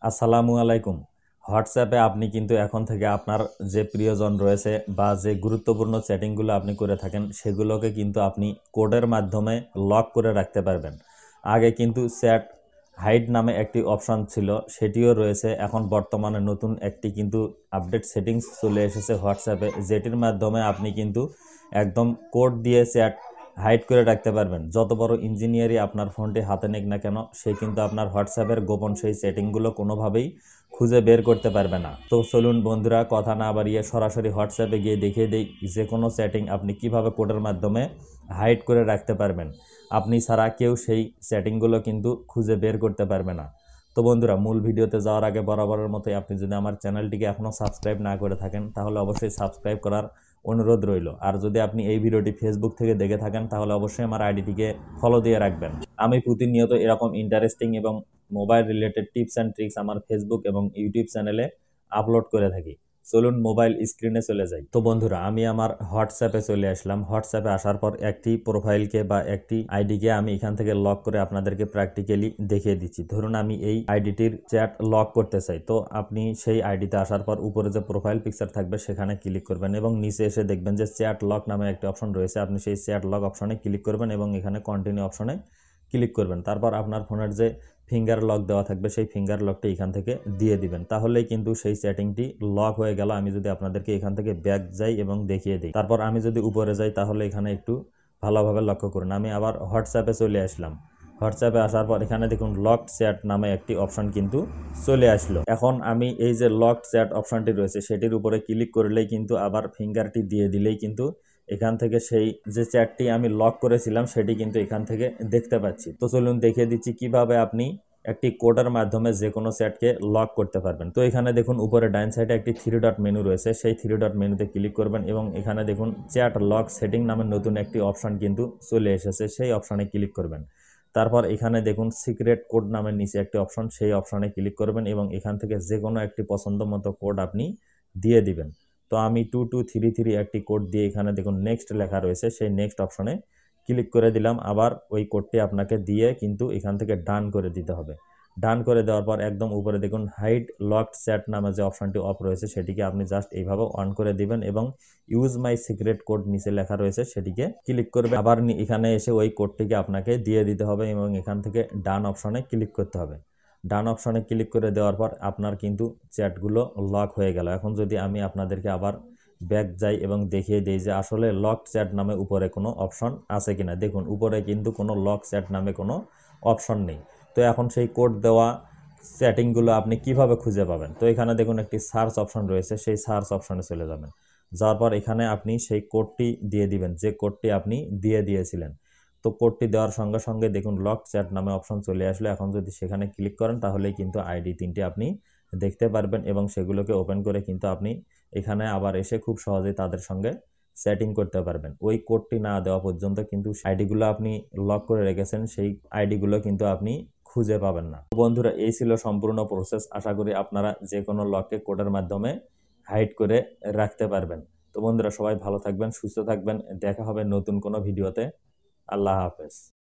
আসসালামু আলাইকুম। হোয়াটসঅ্যাপে আপনি কিন্তু এখন থেকে আপনার যে প্রিয়জন রয়েছে বা যে গুরুত্বপূর্ণ চ্যাটিংগুলো আপনি করে থাকেন সেগুলোকে কিন্তু আপনি কোডের মাধ্যমে লক করে রাখতে পারবেন। আগে কিন্তু চ্যাট হাইড নামে একটি অপশন ছিল, সেটিও রয়েছে। এখন বর্তমানে নতুন একটি কিন্তু আপডেট সেটিংস চলে এসেছে হোয়াটসঅ্যাপে, যেটির মাধ্যমে আপনি কিন্তু একদম কোড দিয়ে চ্যাট হাইড করে রাখতে পারবেন। যত বড় ইঞ্জিনিয়ারই আপনার ফোনটি হাতে নিক না কেন, সে কিন্তু আপনার হোয়াটসঅ্যাপের গোপন সেই সেটিংগুলো কোনোভাবেই খুঁজে বের করতে পারবে না। তো চলুন বন্ধুরা, কথা না বাড়িয়ে সরাসরি হোয়াটসঅ্যাপে গিয়ে দেখিয়ে দিই যে কোনো সেটিং আপনি কিভাবে কোডের মাধ্যমে হাইড করে রাখতে পারবেন। আপনি ছাড়া কেউ সেই সেটিংগুলো কিন্তু খুঁজে বের করতে পারবে না। তো বন্ধুরা, মূল ভিডিওতে যাওয়ার আগে বরাবরের মতোই আপনি যদি আমার চ্যানেলটিকে এখনও সাবস্ক্রাইব না করে থাকেন তাহলে অবশ্যই সাবস্ক্রাইব করার অনুরোধ রইল। আর যদি আপনি এই ভিডিওটি ফেসবুক থেকে দেখে থাকেন তাহলে অবশ্যই আমার আইডিটিকে ফলো দিয়ে রাখবেন। আমি প্রতিনিয়ত এরকম ইন্টারেস্টিং এবং mobile related tips and tricks আমার ফেসবুক এবং ইউটিউব চ্যানেলে আপলোড করে থাকি। চলুন মোবাইল স্ক্রিনে চলে যাই। তো বন্ধুরা, আমি আমার হোয়াটসঅ্যাপে চলে আসলাম। হোয়াটসঅ্যাপে আসার পর একটি প্রোফাইলকে বা একটি আইডিকে আমি এখান থেকে লক করে আপনাদেরকে প্র্যাকটিক্যালি দেখিয়ে দিচ্ছি। ধরুন আমি এই আইডিটির চ্যাট লক করতে চাই, তো আপনি সেই আইডিতে আসার পর উপরে যে প্রোফাইল পিকচার থাকবে সেখানে ক্লিক করবেন এবং নিচে এসে দেখবেন যে চ্যাট লক নামে একটি অপশন রয়েছে। আপনি সেই চ্যাট লক অপশনে ক্লিক করবেন এবং এখানে কন্টিনিউ অপশনে ক্লিক করবেন। তারপর আপনার ফোনের যে ফিঙ্গার লক দেওয়া থাকবে সেই ফিঙ্গার লকটি এখান থেকে দিয়ে দিবেন, তাহলেই কিন্তু সেই সেটিংটি লক হয়ে গেল। আমি যদি আপনাদেরকে এখান থেকে ব্যাক যাই এবং দেখিয়ে দিই, তারপর আমি যদি উপরে যাই তাহলে এখানে একটু ভালোভাবে লক্ষ্য করুন। আমি আবার হোয়াটসঅ্যাপে চলে আসলাম। হোয়াটসঅ্যাপে আসার পর এখানে দেখুন লকড চ্যাট নামে একটি অপশন কিন্তু চলে আসলো। এখন আমি এই যে লকড চ্যাট অপশনটি রয়েছে সেটির উপরে ক্লিক করলেই কিন্তু আবার ফিঙ্গারটি দিয়ে দিলেই কিন্তু এখান থেকে সেই যে চ্যাটটি আমি লক করেছিলাম সেটি কিন্তু এখান থেকে দেখতে পাচ্ছি। তো চলুন দেখিয়ে দিচ্ছি কিভাবে আপনি একটি কোডের মাধ্যমে যে কোনো চ্যাটকে লক করতে পারবেন। তো এখানে দেখুন উপরে ডাইন সাইডে একটি 3 ডট মেনু রয়েছে, সেই 3 ডট মেনুতে ক্লিক করবেন এবং এখানে দেখুন চ্যাট লক সেটিং নামের নতুন একটি অপশন কিন্তু চলে এসেছে, সেই অপশনে ক্লিক করবেন। তারপর এখানে দেখুন সিক্রেট কোড নামের নিচে একটি অপশন, সেই অপশনে ক্লিক করবেন এবং এখান থেকে যে কোনো একটি পছন্দ মতো কোড আপনি দিয়ে দিবেন। তো আমি 2233 একটি কোড দিয়ে এখানে দেখুন নেক্সট লেখা রয়েছে, সেই নেক্সট অপশনে ক্লিক করে দিলাম। আবার ওই কোডটি আপনাকে দিয়ে কিন্তু এখান থেকে ডান করে দিতে হবে। ডান করে দেওয়ার পর একদম উপরে দেখুন হাইড লকড চ্যাট নামে যে অপশনটি অফ রয়েছে সেটিকে আপনি জাস্ট এইভাবে অন করে দিবেন এবং ইউজ মাই সিক্রেট কোড নিচে লেখা রয়েছে সেটিকে ক্লিক করবে। আবার এখানে এসে ওই কোডটিকে আপনাকে দিয়ে দিতে হবে এবং এখান থেকে ডান অপশনে ক্লিক করতে হবে। ডান অপশনে ক্লিক করে দেওয়ার পর আপনার কিন্তু চ্যাটগুলো লক হয়ে গেল। এখন যদি আমি আপনাদেরকে আবার ব্যাক যাই এবং দেখিয়ে দিই যে আসলে লক চ্যাট নামে উপরে কোনো অপশন আছে কিনা, দেখুন উপরে কিন্তু কোনো লক চ্যাট নামে কোনো অপশন নেই। তো এখন সেই কোড দেওয়া সেটিংগুলো আপনি কিভাবে খুঁজে পাবেন? তো এখানে দেখুন একটি সার্চ অপশন রয়েছে, সেই সার্চ অপশনে চলে যাবেন। যাওয়ার পর এখানে আপনি সেই কোডটি দিয়ে দিবেন যে কোডটি আপনি দিয়ে দিয়েছিলেন। তো কোডটি দেওয়ার সঙ্গে সঙ্গে দেখুন লক চ্যাট নামে অপশন চলে আসলো। এখন যদি সেখানে ক্লিক করেন তাহলেই কিন্তু আইডি 3টি আপনি দেখতে পারবেন এবং সেগুলোকে ওপেন করে কিন্তু আপনি এখানে আবার এসে খুব সহজেই তাদের সঙ্গে সেটিং করতে পারবেন। ওই কোডটি না দেওয়া পর্যন্ত কিন্তু আইডিগুলো আপনি লক করে রেখেছেন সেই আইডিগুলো কিন্তু আপনি খুঁজে পাবেন না। বন্ধুরা, এই ছিল সম্পূর্ণ প্রসেস। আশা করি আপনারা যে কোনো লককে কোডের মাধ্যমে হাইড করে রাখতে পারবেন। তো বন্ধুরা, সবাই ভালো থাকবেন, সুস্থ থাকবেন। দেখা হবে নতুন কোনো ভিডিওতে। আল্লাহ হাফেজ।